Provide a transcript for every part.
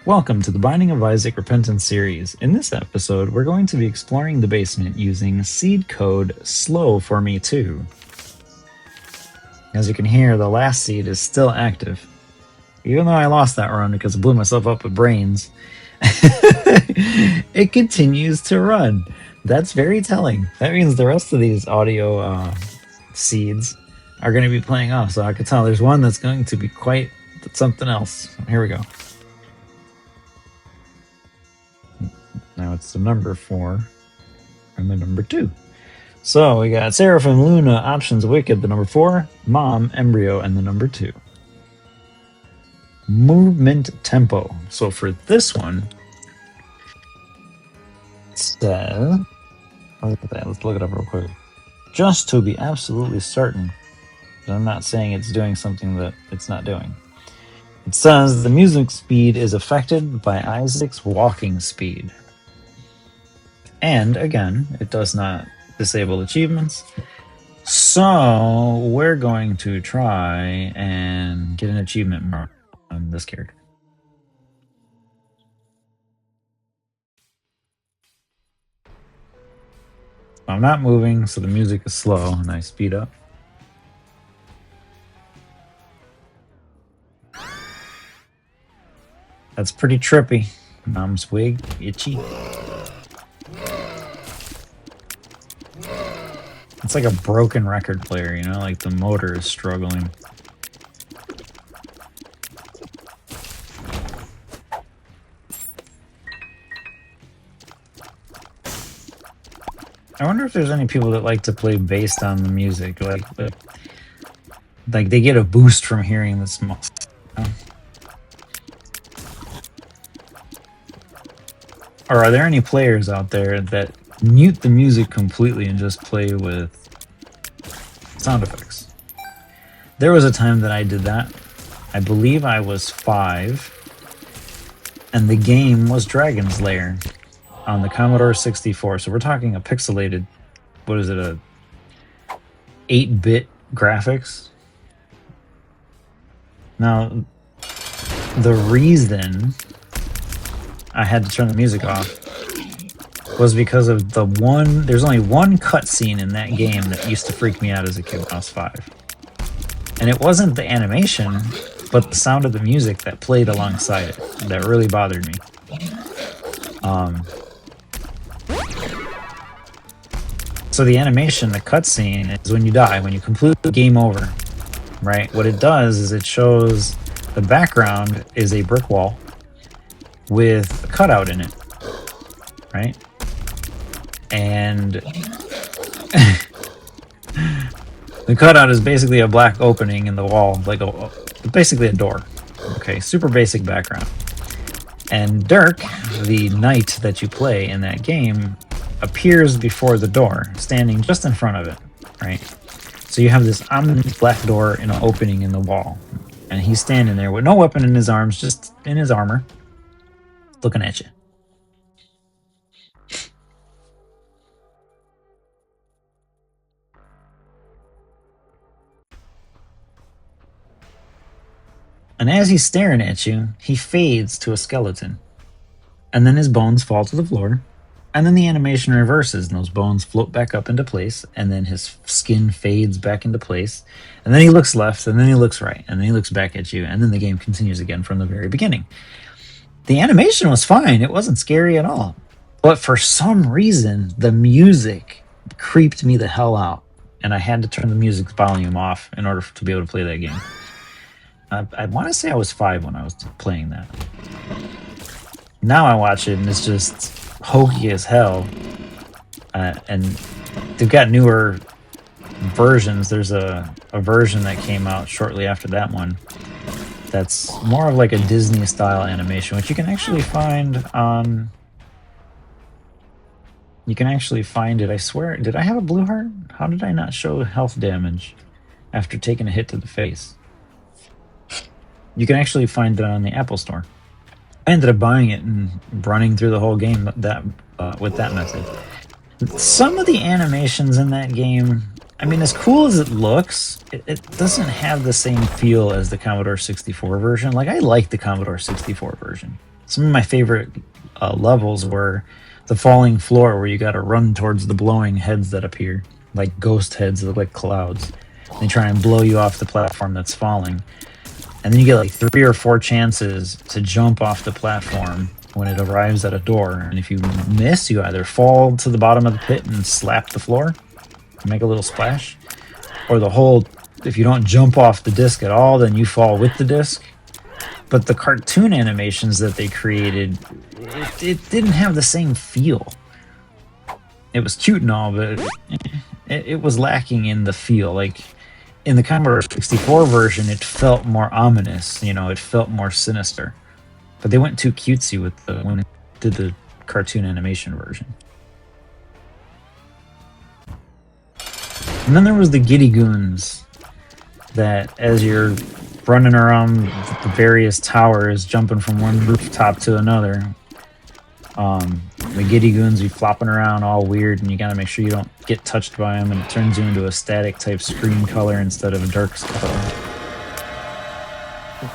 Welcome to the Binding of Issac Repentance series. In this episode, we're going to be exploring the basement using seed code SLOW for me too. As you can hear, the last seed is still active. Even though I lost that run because I blew myself up with brains, it continues to run. That's very telling. That means the rest of these audio seeds are going to be playing off, so I can tell there's one that's going to be quite something else. Here we go. Now it's the number 4 and the number 2. So we got Seraphim, Luna, Options, Wicked, the number 4, Mom, Embryo, and the number 2. Movement tempo. So for this one, it says, look at that. Let's look it up real quick. Just to be absolutely certain, but I'm not saying it's doing something that it's not doing. It says the music speed is affected by Issac's walking speed. And again, it does not disable achievements. So we're going to try and get an achievement on this character. I'm not moving, so the music is slow, and I speed up. That's pretty trippy. Mom's wig, itchy. It's like a broken record player, you know, like the motor is struggling. I wonder if there's any people that like to play based on the music, like they get a boost from hearing the small. Or are there any players out there that mute the music completely and just play with sound effects? There was a time that I did that. I believe I was 5, and the game was Dragon's Lair on the Commodore 64. So we're talking a pixelated, what is it, a 8-bit graphics? Now, the reason I had to turn the music off was because of there's only one cutscene in that game that used to freak me out as a kid when I was 5. And it wasn't the animation, but the sound of the music that played alongside it that really bothered me. So the animation, the cutscene, is when you die, when you complete the game over, right? What it does is it shows the background is a brick wall with a cutout in it, right? And the cutout is basically a black opening in the wall, like basically a door. Okay, super basic background. And Dirk, the knight that you play in that game, appears before the door, standing just in front of it, right? So you have this ominous black door in an opening in the wall, and he's standing there with no weapon in his arms, just in his armor, looking at you. And as he's staring at you, he fades to a skeleton. And then his bones fall to the floor. And then the animation reverses, and those bones float back up into place, and then his skin fades back into place. And then he looks left, and then he looks right, and then he looks back at you, and then the game continues again from the very beginning. The animation was fine. It wasn't scary at all. But for some reason, the music creeped me the hell out, and I had to turn the music's volume off in order to be able to play that game. I want to say I was 5 when I was playing that. Now I watch it, and it's just hokey as hell. And they've got newer versions. There's a version that came out shortly after that one that's more of like a Disney-style animation, which you can actually find on... You can actually find it, I swear. Did I have a blue heart? How did I not show health damage after taking a hit to the face? You can actually find it on the Apple Store. I ended up buying it and running through the whole game with that method. Some of the animations in that game, I mean, as cool as it looks, it doesn't have the same feel as the Commodore 64 version. Like, I like the Commodore 64 version. Some of my favorite levels were the falling floor, where you got to run towards the blowing heads that appear, like ghost heads that look like clouds. They try and blow you off the platform that's falling, and then you get like 3 or 4 chances to jump off the platform when it arrives at a door. And if you miss, you either fall to the bottom of the pit and slap the floor to make a little splash, or if you don't jump off the disc at all, then you fall with the disc. But the cartoon animations that they created, it didn't have the same feel. It was cute and all, but it was lacking in the feel. Like in the Commodore 64 version, it felt more ominous. It felt more sinister. But they went too cutesy when they did the cartoon animation version. And then there was the Giddy Goons, that as you're running around the various towers, jumping from one rooftop to another, the Giddy Goons be flopping around all weird, and you gotta make sure you don't get touched by them, and it turns you into a static type screen color instead of a dark color.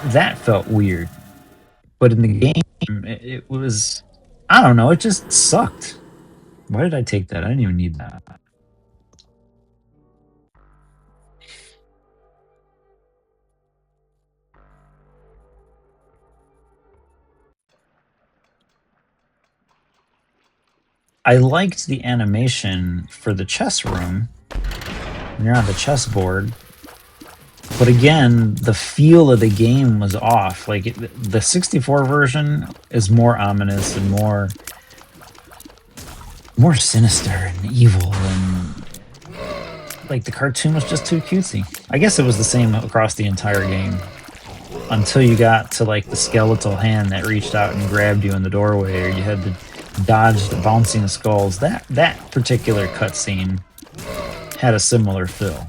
That felt weird. But in the game, it was... I don't know, it just sucked. Why did I take that? I didn't even need that. I liked the animation for the chess room when you're on the chessboard, but again, the feel of the game was off. Like the 64 version is more ominous and more sinister and evil, and like the cartoon was just too cutesy. I guess it was the same across the entire game until you got to like the skeletal hand that reached out and grabbed you in the doorway, or you had to dodge the bouncing skulls. That particular cutscene had a similar feel.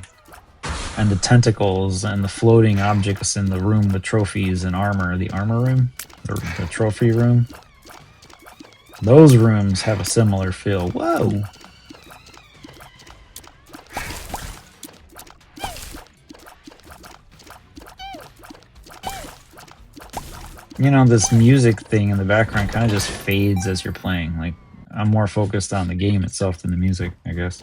And the tentacles and the floating objects in the room with trophies and armor, the armor room, the trophy room, those rooms have a similar feel. Whoa! This music thing in the background kind of just fades as you're playing. Like, I'm more focused on the game itself than the music, I guess.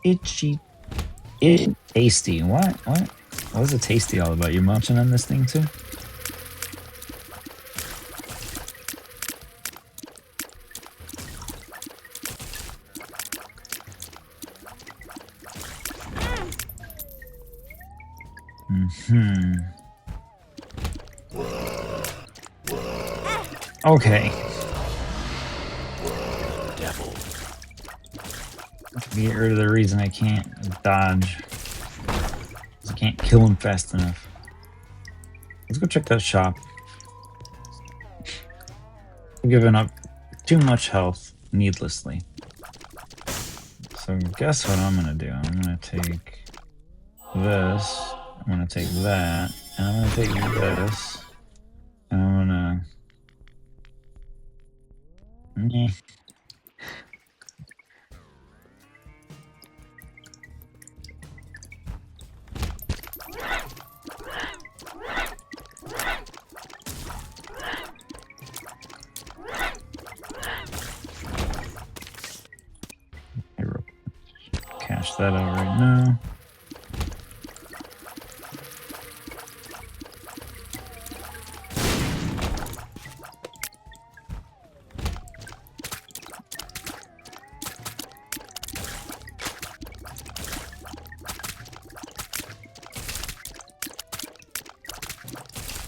Itchy. Tasty. What? What is it tasty all about? You munching on this thing too? Okay. Get rid of the reason I can't dodge. I can't kill him fast enough. Let's go check that shop. I'm giving up too much health needlessly. So guess what I'm gonna do? I'm gonna take this. I'm gonna take that. And I'm gonna take this. And I'm gonna... Cash that out right now.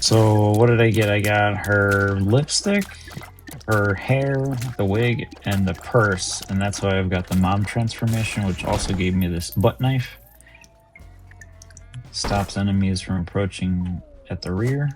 So what did I get? I got her lipstick, her hair, the wig, and the purse, and that's why I've got the mom transformation, which also gave me this butt knife. Stops enemies from approaching at the rear.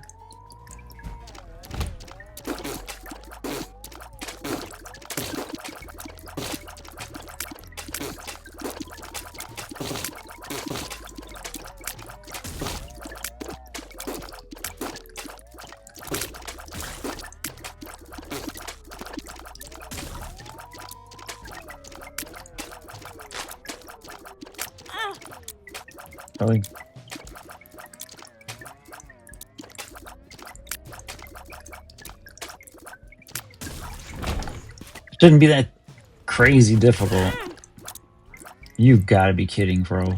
Really? Shouldn't be that crazy difficult. You've got to be kidding, bro.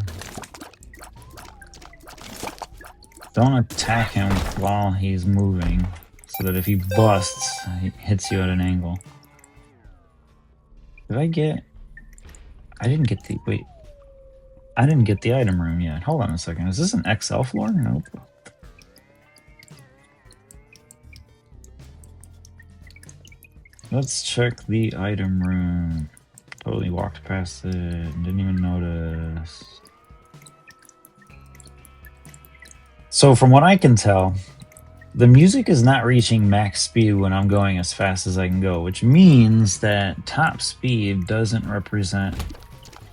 Don't attack him while he's moving, so that if he busts, he hits you at an angle. Did I get... I didn't get the... Wait. I didn't get the item room yet. Hold on a second. Is this an XL floor? Nope. Let's check the item room. Totally walked past it. Didn't even notice. So from what I can tell, the music is not reaching max speed when I'm going as fast as I can go, which means that top speed doesn't represent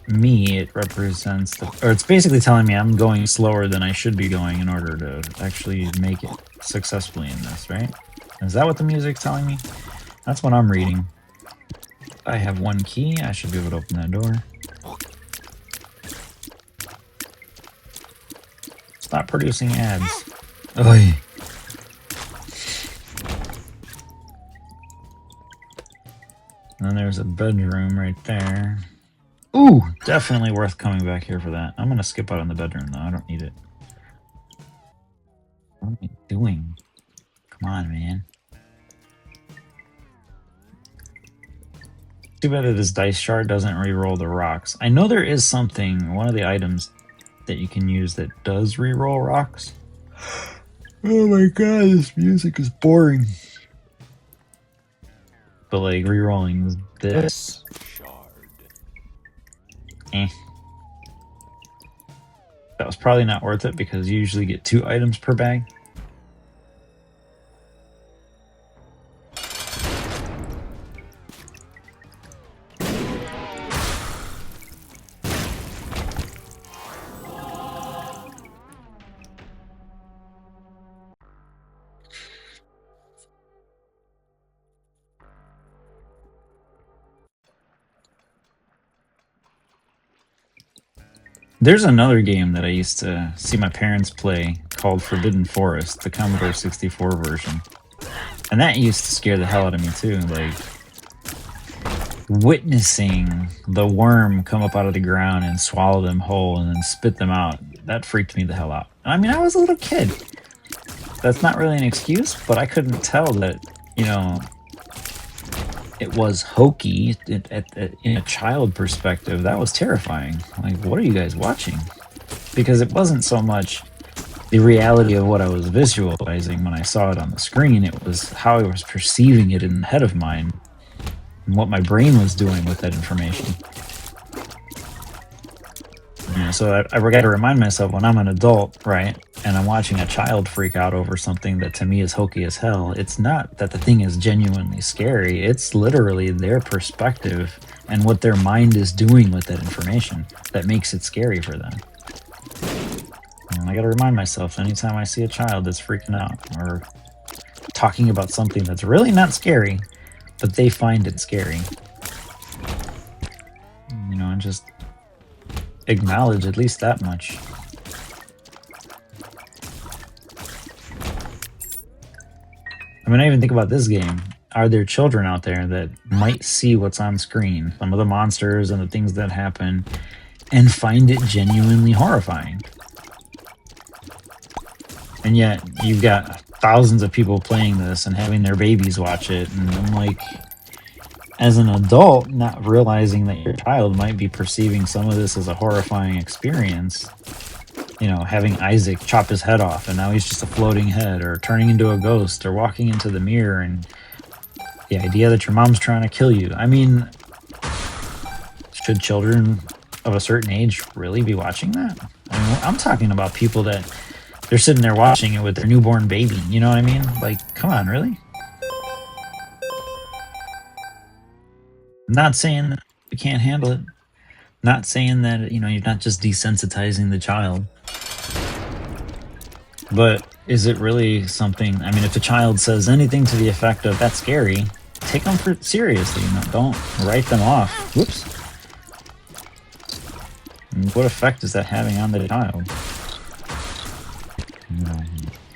me. It represents the... Or it's basically telling me I'm going slower than I should be going in order to actually make it successfully in this, right? Is that what the music's telling me? That's what I'm reading. I have one key. I should be able to open that door. Stop producing ads. Oy. And then there's a bedroom right there. Ooh, definitely worth coming back here for that. I'm gonna skip out on the bedroom though. I don't need it. What am I doing? Come on, man. Too bad that this dice shard doesn't re-roll the rocks. I know there is something, one of the items that you can use that does re-roll rocks. Oh my god, this music is boring. But like re-rolling this. That was probably not worth it because you usually get 2 items per bag. There's another game that I used to see my parents play called Forbidden Forest, the Commodore 64 version. And that used to scare the hell out of me too, like witnessing the worm come up out of the ground and swallow them whole and then spit them out. That freaked me the hell out. I mean, I was a little kid. That's not really an excuse, but I couldn't tell that, you know, it was hokey in a child perspective. That was terrifying. Like, what are you guys watching? Because it wasn't so much the reality of what I was visualizing when I saw it on the screen. It was how I was perceiving it in the head of mine and what my brain was doing with that information. You know, so I got to remind myself when I'm an adult, right, and I'm watching a child freak out over something that to me is hokey as hell, it's not that the thing is genuinely scary. It's literally their perspective and what their mind is doing with that information that makes it scary for them. And I got to remind myself anytime I see a child that's freaking out or talking about something that's really not scary, but they find it scary. You know, and just acknowledge at least that much. I mean, I even think about this game. Are there children out there that might see what's on screen, some of the monsters and the things that happen, and find it genuinely horrifying? And yet, you've got thousands of people playing this and having their babies watch it, and I'm like, as an adult, not realizing that your child might be perceiving some of this as a horrifying experience. You know, having Isaac chop his head off and now he's just a floating head, or turning into a ghost, or walking into the mirror, and the idea that your mom's trying to kill you. I mean, should children of a certain age really be watching that? I mean, I'm talking about people that they're sitting there watching it with their newborn baby. You know what I mean? Like, come on, really? Not saying that you can't handle it. Not saying that, you know, you're not just desensitizing the child. But is it really something... I mean, if a child says anything to the effect of, that's scary, take them seriously. You know, don't write them off. Whoops. And what effect is that having on the child? You know,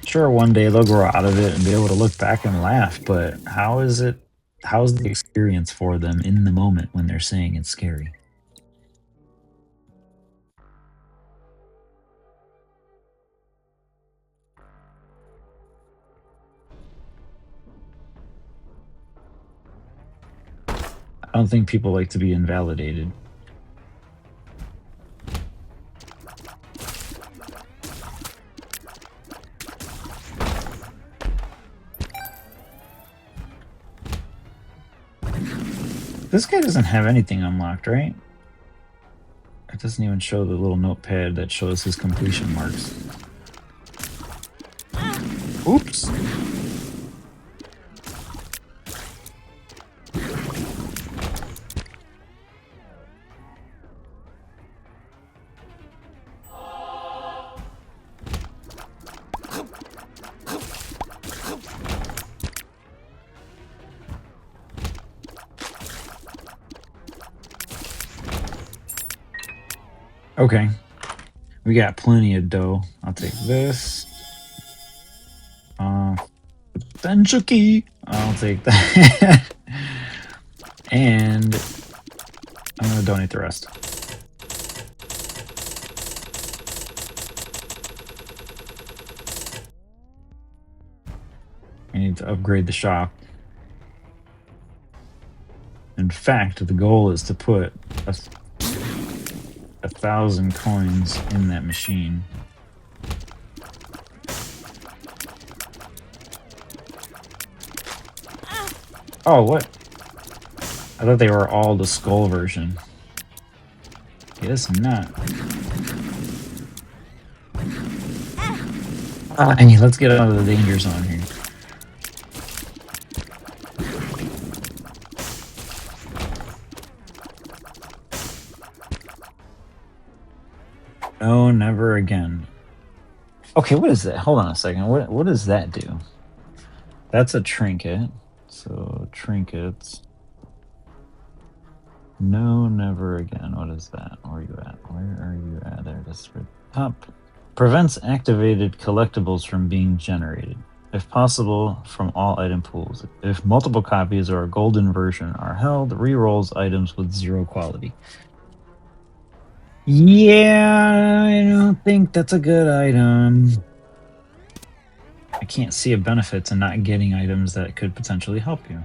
sure, one day they'll grow out of it and be able to look back and laugh, but how is it? How's the experience for them in the moment when they're saying it's scary? I don't think people like to be invalidated. This guy doesn't have anything unlocked, right? It doesn't even show the little notepad that shows his completion marks. Oops! Okay. We got plenty of dough. I'll take this. Potential key. I'll take that. And I'm gonna donate the rest. I need to upgrade the shop. In fact, the goal is to put 1,000 coins in that machine. Oh, what? I thought they were all the skull version. Guess not. Let's get out of the danger zone here. No, never again. Okay, what is that? Hold on a second. What does that do? That's a trinket. So trinkets. No, never again. What is that? Where are you at? Where are you at? There it is. Top. Prevents activated collectibles from being generated, if possible, from all item pools. If multiple copies or a golden version are held, rerolls items with 0 quality. Yeah, I don't think that's a good item. I can't see a benefit to not getting items that could potentially help you.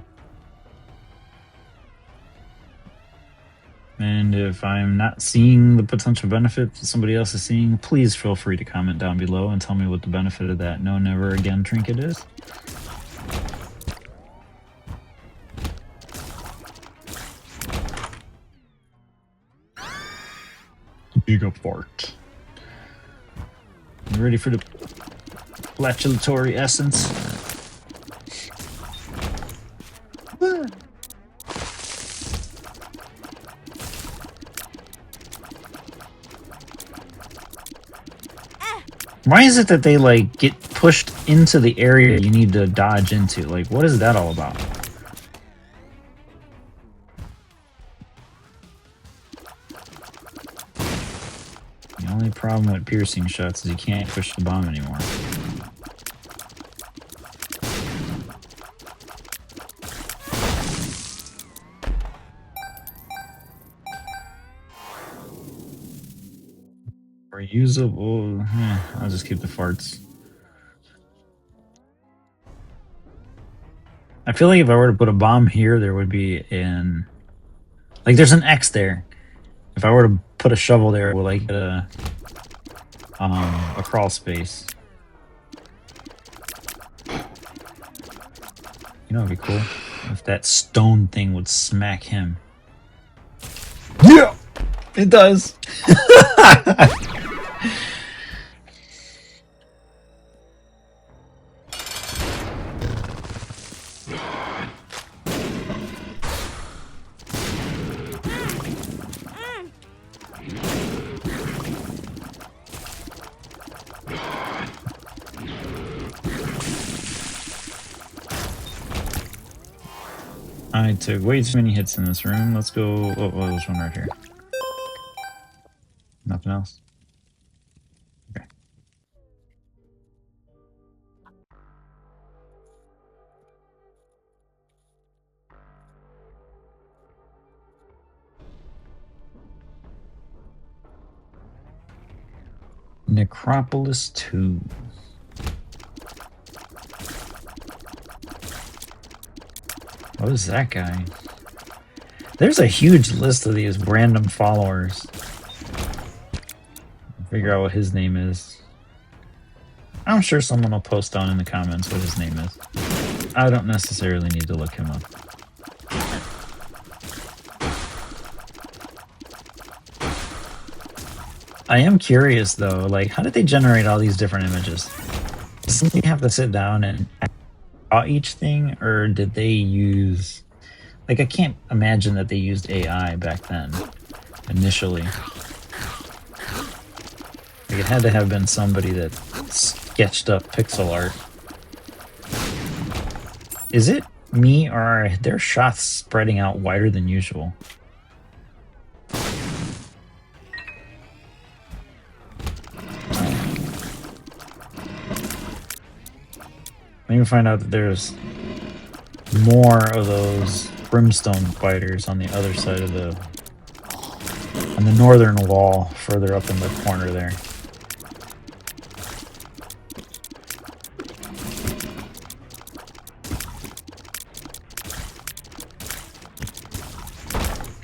And if I'm not seeing the potential benefit that somebody else is seeing, please feel free to comment down below and tell me what the benefit of that no never again trinket is. Big up fart. You ready for the flatulatory essence? Why is it that they like get pushed into the area you need to dodge into? Like, what is that all about? The only problem with piercing shots is you can't push the bomb anymore. Reusable. I'll just keep the farts. I feel like if I were to put a bomb here, there would be an... Like, there's an X there. If I were to put a shovel there, it would like get a crawl space. You know, it'd be cool if that stone thing would smack him. Yeah, it does. I took way too many hits in this room. Let's go. Oh, there's one right here. Nothing else? Okay. Necropolis 2. What is that guy? There's a huge list of these random followers. Figure out what his name is. I'm sure someone will post down in the comments what his name is. I don't necessarily need to look him up. I am curious though, like, how did they generate all these different images? Does somebody have to sit down and draw each thing, or did they use... Like, I can't imagine that they used AI back then, initially. Like, it had to have been somebody that sketched up pixel art. Is it me, or are their shots spreading out wider than usual? Maybe find out that there's more of those brimstone spiders on the other side of on the northern wall, further up in the corner there.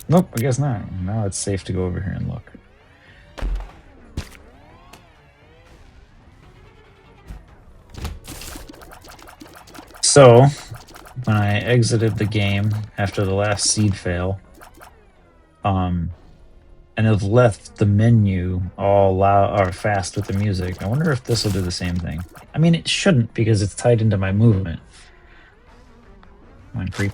Nope, I guess not. Now it's safe to go over here and look. So, when I exited the game after the last seed fail, and it left the menu all loud or fast with the music, I wonder if this will do the same thing. I mean, it shouldn't, because it's tied into my movement. Come on, creep.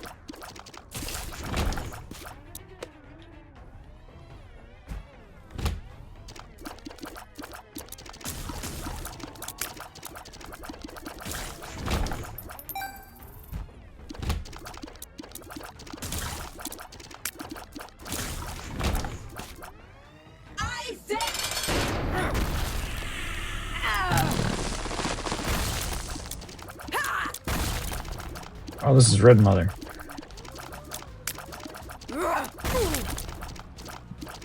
Oh, this is Red Mother.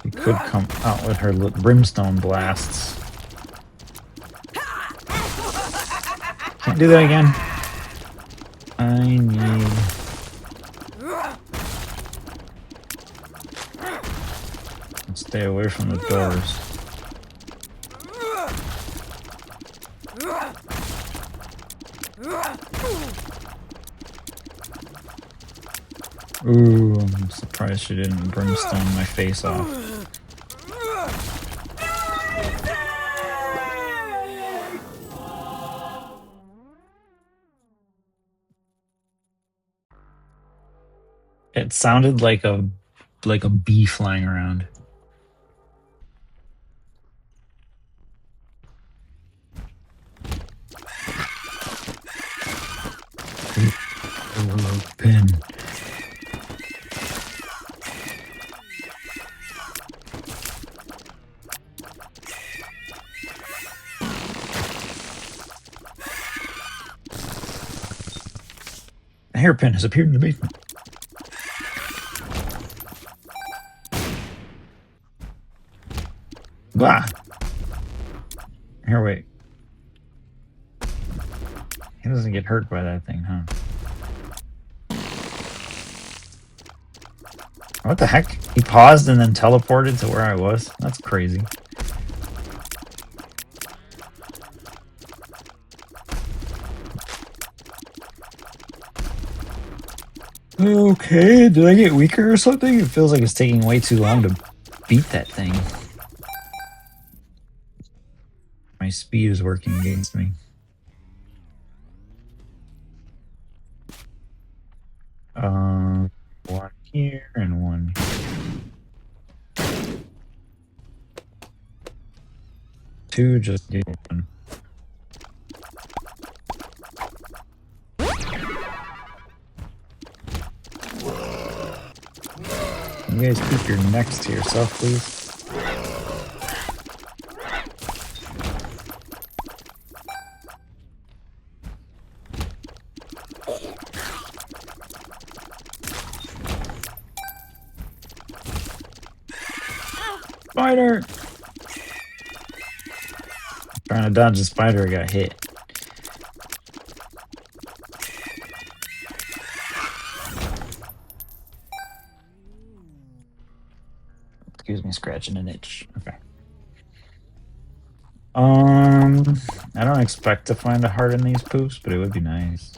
She could come out with her brimstone blasts. Can't do that again. I need... Stay away from the doors. Ooh, I'm surprised she didn't brimstone my face off. It sounded like a bee flying around. Open. A hairpin has appeared in the basement. Blah. Here, wait. He doesn't get hurt by that thing, huh? What the heck? He paused and then teleported to where I was? That's crazy. Okay, did I get weaker or something? It feels like it's taking way too long to beat that thing. My speed is working against me. One here and one here. Two, just do one. You guys keep your necks to yourself, please. Spider! trying to dodge the spider, I got hit. Excuse me, scratching an itch. Okay. I don't expect to find a heart in these poops, but it would be nice.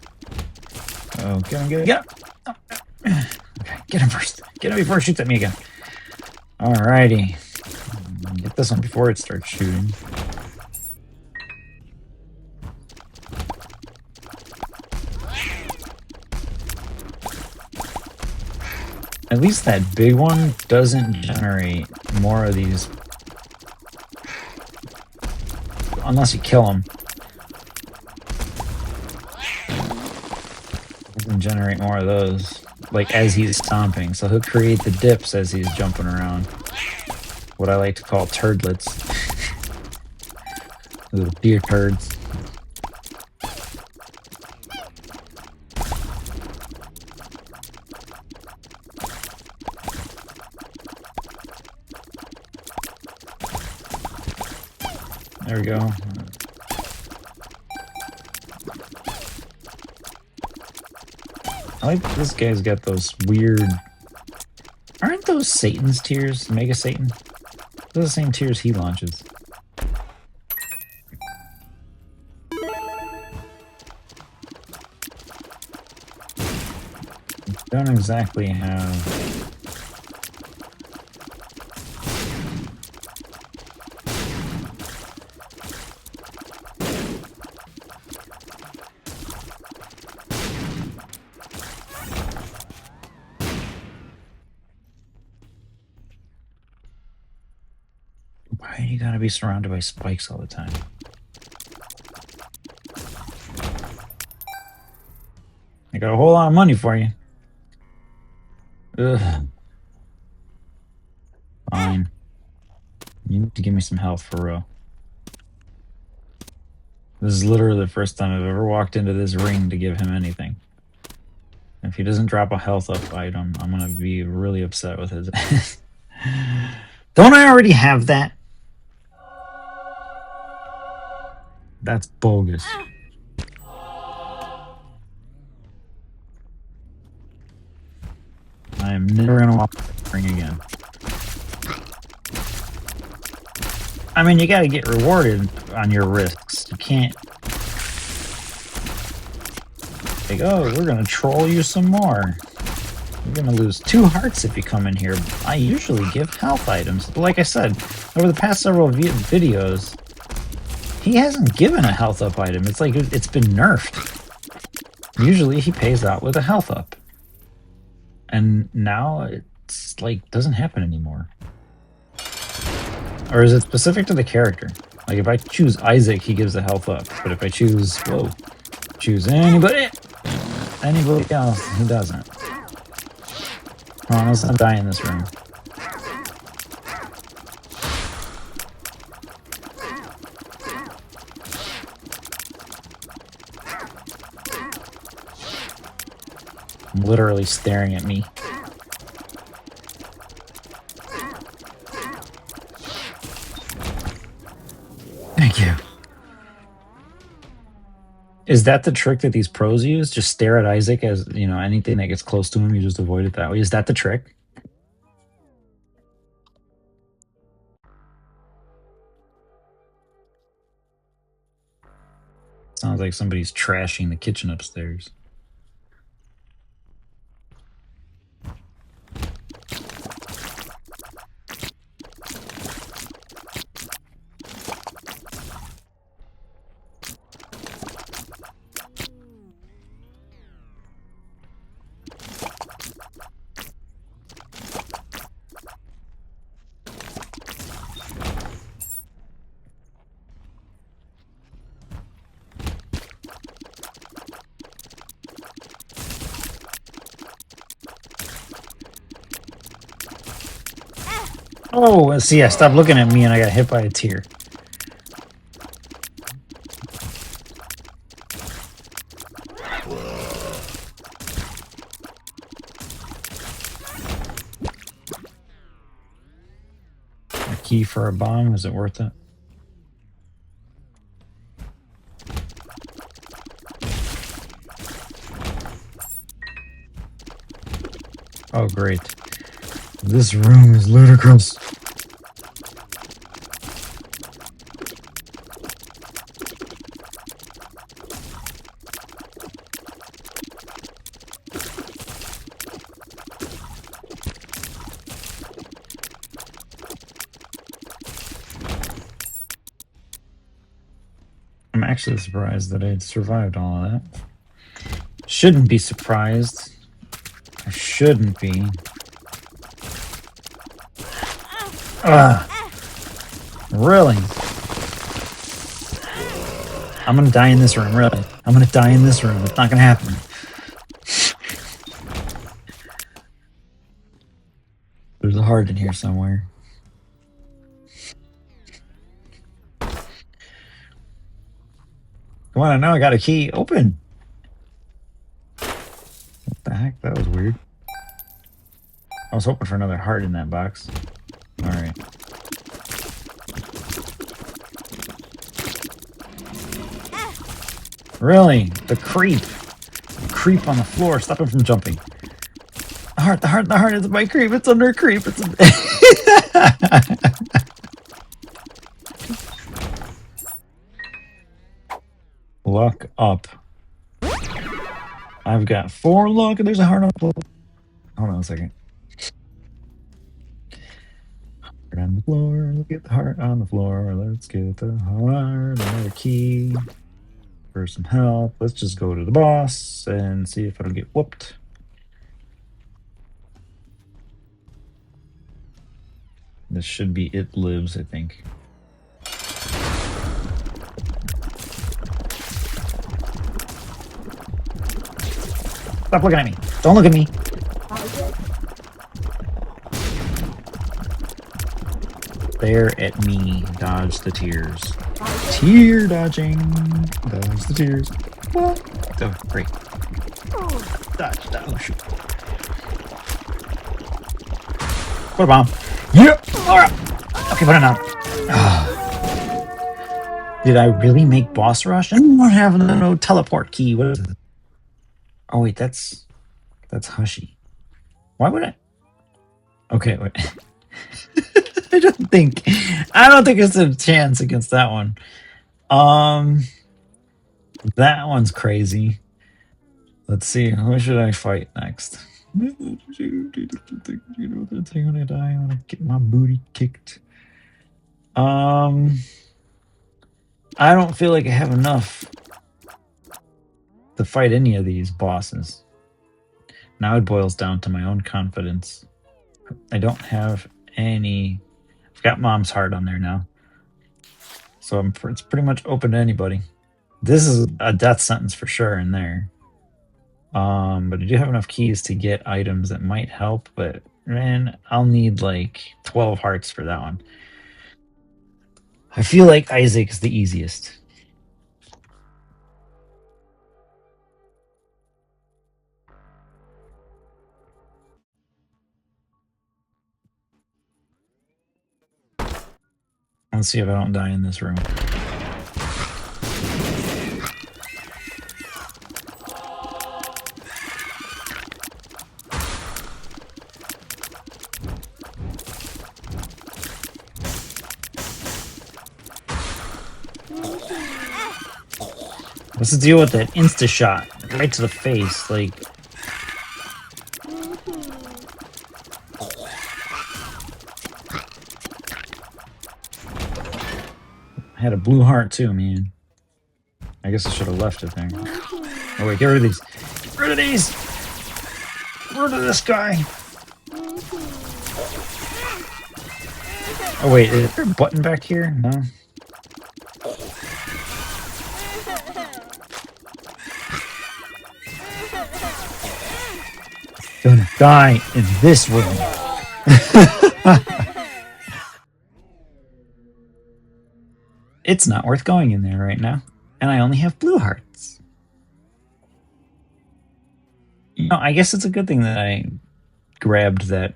Oh, get him, get him, get him! Oh. Okay, get him first. Get him before it shoots at me again. Alrighty. Get this one before it starts shooting. At least that big one doesn't generate more of these. Unless you kill him. He can generate more of those. Like as he's stomping. So he'll create the dips as he's jumping around. What I like to call turdlets. Little deer turds. There we go. I like this guy's got those weird... Aren't those Satan's tears? Mega Satan? Those are the same tears he launches. Don't exactly have... Why you gotta be surrounded by spikes all the time? I got a whole lot of money for you. Ugh. Fine. You need to give me some health for real. This is literally the first time I've ever walked into this ring to give him anything. If he doesn't drop a health up item, I'm gonna be really upset with his ass. Don't I already have that? That's bogus. I am never gonna walk the ring again. I mean, you gotta get rewarded on your risks. You can't... Like, oh, we're gonna troll you some more. You're gonna lose 2 hearts if you come in here. I usually give health items. But like I said, over the past several videos, he hasn't given a health up item. It's like it's been nerfed. Usually he pays out with a health up. And now it's like doesn't happen anymore. Or is it specific to the character? Like if I choose Isaac, he gives a health up. But if I choose choose anybody else, he doesn't. Come on, let's not die in this room. Literally staring at me. Thank you. Is that the trick that these pros use? Just stare at Isaac as, you know, anything that gets close to him, you just avoid it that way. Is that the trick? Sounds like somebody's trashing the kitchen upstairs. Oh, see, I stopped looking at me and I got hit by a tear. A key for a bomb, is it worth it? Oh, great. This room is ludicrous. I'm actually surprised that I survived all of that. Shouldn't be surprised. I shouldn't be. Really? I'm gonna die in this room, really. I'm gonna die in this room. It's not gonna happen. There's a heart in here somewhere. Come on, I know I got a key. Open! What the heck? That was weird. I was hoping for another heart in that box. Alright. Really? The creep. The creep on the floor. Stop him from jumping. The heart, the heart, the heart is my creep. It's under a creep. It's Luck up. I've got 4 luck and there's a heart on the floor. Hold on a second. Heart on the floor. Look at the heart on the floor. Let's get the heart. Another key. For some help. Let's just go to the boss and see if it'll get whooped. This should be It Lives, I think. Stop looking at me. Don't look at me. Stare at me. Dodge the tears. Tear dodging. Dodge the tears. What? Oh, great. Dodge, dodge. Oh, shoot. Put a bomb. Yep. Alright. Okay, put it out. Did I really make boss rush? I don't have no teleport key. What is it? Oh wait, that's Hushy. Why would I? Okay, wait. I don't think it's a chance against that one. That one's crazy. Let's see. Who should I fight next? I want to die. I want to get my booty kicked. I don't feel like I have enough to fight any of these bosses. Now it boils down to my own confidence. I don't have any. I've got Mom's heart on there now, so it's pretty much open to anybody. This is a death sentence for sure in there. But I do have enough keys to get items that might help, but man, I'll need like 12 hearts for that one. I feel like Isaac is the easiest. Let's see if I don't die in this room. Let's deal with that insta shot right to the face, like. I had a blue heart too, man. I guess I should have left it there. Oh wait, get rid of these. Get rid of these! Get rid of this guy! Oh wait, is there a button back here? No? Gonna die in this room. It's not worth going in there right now. And I only have blue hearts. You know, I guess it's a good thing that I grabbed that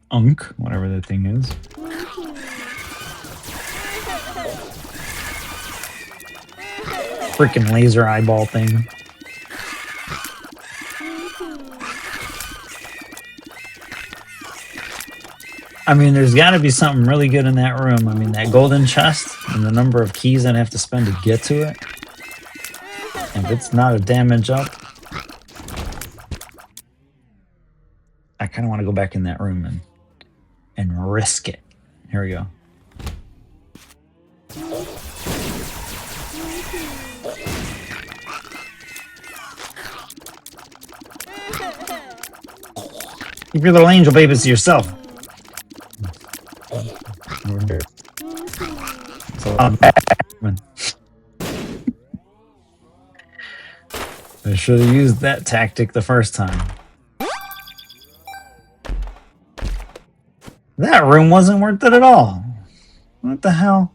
unk, whatever that thing is. Freaking laser eyeball thing. I mean, there's got to be something really good in that room. I mean, that golden chest and the number of keys I'd have to spend to get to it. If it's not a damage up, I kind of want to go back in that room and risk it. Here we go. Keep your little angel babies to yourself. I should have used that tactic the first time. That room wasn't worth it at all. What the hell?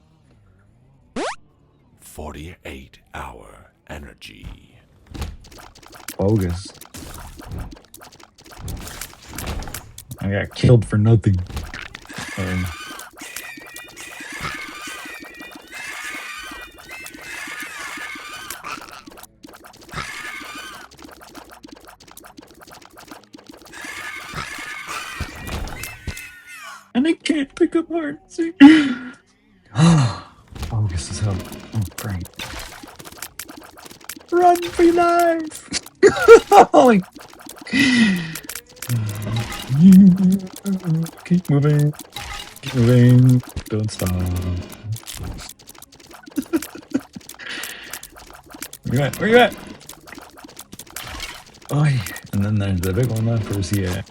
48-hour energy. Bogus. I got killed for nothing. And I can't pick up hearts. Bogus as hell. Oh, great. Run for your life! Oh, keep moving. Keep moving. Don't stop. Where you at? Where you at? Oh, yeah. And then there's the big one left for here.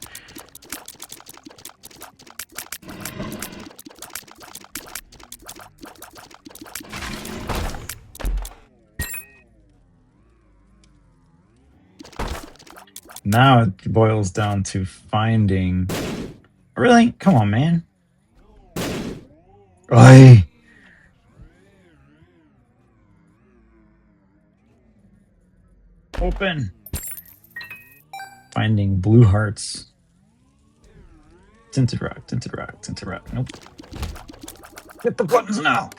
Now it boils down to finding... Really? Come on, man. Oi! Open! Finding blue hearts. Tinted rock, tinted rock, tinted rock. Nope. Hit the buttons now!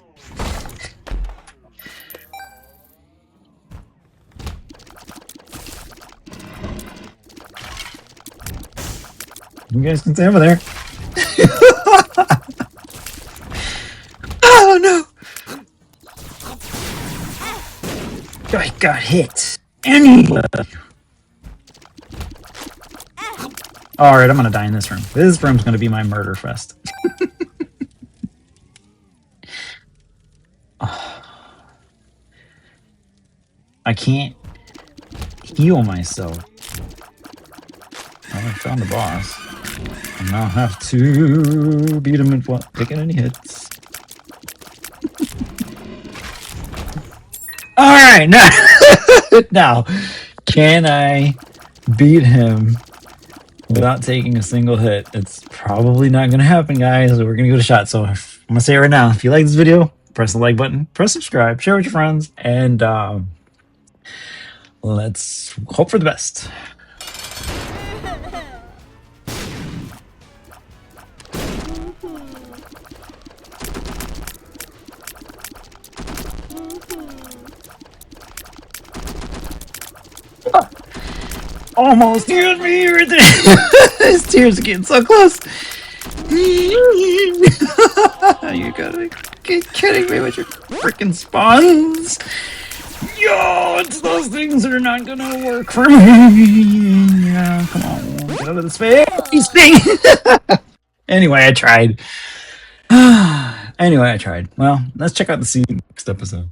You guys can stay over there. Oh no! I got hit. Anyway. Alright, I'm gonna die in this room. This room's gonna be my murder fest. I can't heal myself. Well, I found the boss. I now have to beat him without taking any hits. Alright, now, now, can I beat him without taking a single hit? It's probably not going to happen, guys. We're going to give it a shot. So I'm going to say it right now. If you like this video, press the like button, press subscribe, share with your friends, and let's hope for the best. Almost used me right there. His tears are getting so close. You gotta be kidding me with your freaking spawns. Yo, it's those things that are not gonna work for me. Yeah, come on, get out of this face thing. Anyway, I tried. Well, let's check out the scene next episode.